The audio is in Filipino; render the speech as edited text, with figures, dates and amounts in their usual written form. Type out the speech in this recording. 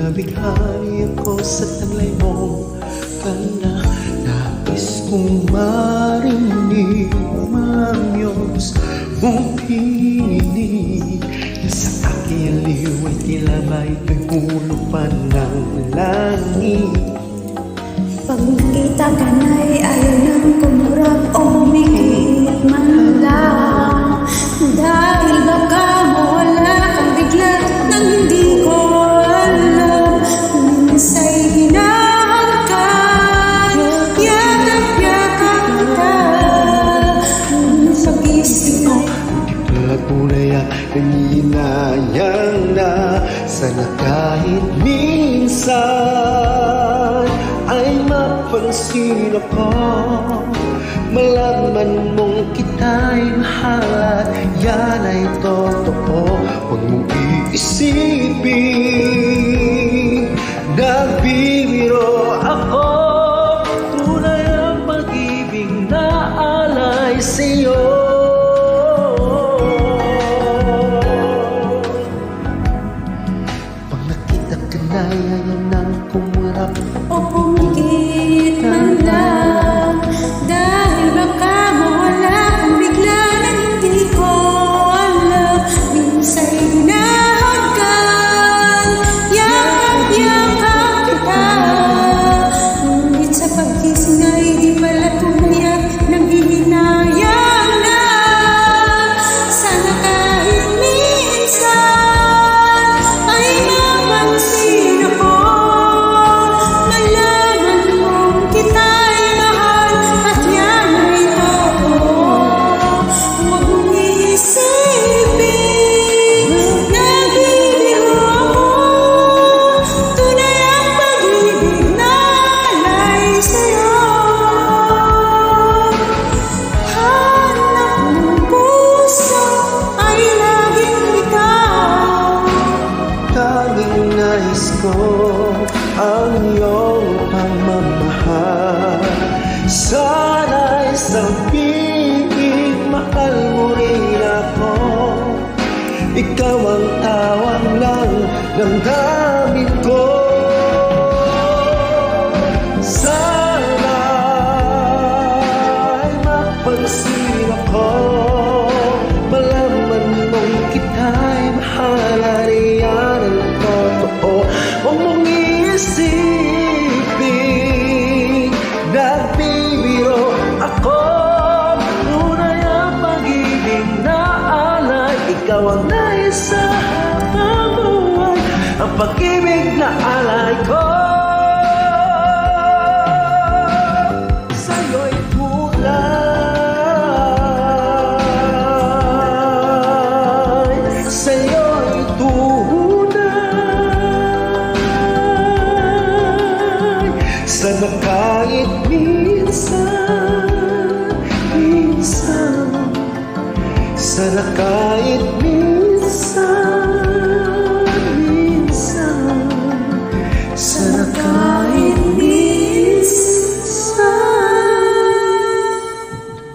Nabighani ako sa taglay mong ganda. Nais kong marinig manyos mong pinig na sa aking aliw ay tila may hulupan ng langit. Pag nakita ka na'y ayaw nang kumurap o humigit man lang. Dahil baka mawala kang bigla nang hindi ko alam. Minsa'y hinahangkan, yakap-yakap kita. Pag-isip mo, Tunay at nanginayang na sana kahit minsan ay mapansin ako, malaman mong kita'y mahal at yan ay totoo. Huwag mong iisipin, nagbibiro ako. Tunay ang pag-ibig na alay sa'yo. Pag nakita ka na, ayaw nang kumurap o pumigit man lang. Dahil baka mawala kang bigla na hindi ko alam. Minsa'y hinahanggan, yakap-yakap kita. Ngunit sa pag-gising ay di pala tunay at nanghihinayang na. Sana kahit minsan ay mapansin ako, malaman mong kita'y mahal at yan ay totoo. Huwag mong iisipin, nagbibiro ako. Tunay ang pag-ibig na alay sa'yo. Hanap ng puso ay laging ikaw. Tanging nais ko ang iyong pagmamahal. Sana'y sabihin, mahal mo rin ako. Ikaw ang tawag ng damdamin ko. Sana'y mapansin ako, malaman mong kita'y mahal at iyan ang totoo. Huwag mong iisipin, nagbibiro ako. Tunay ang pag-ibig na alay, ikaw ang nais sa habang buhay, ang pag-ibig na alay ko. Sa'yo'y tunay, sa'yo'y tunay. Sana kahit minsan, sana kahit minsan, sana kahit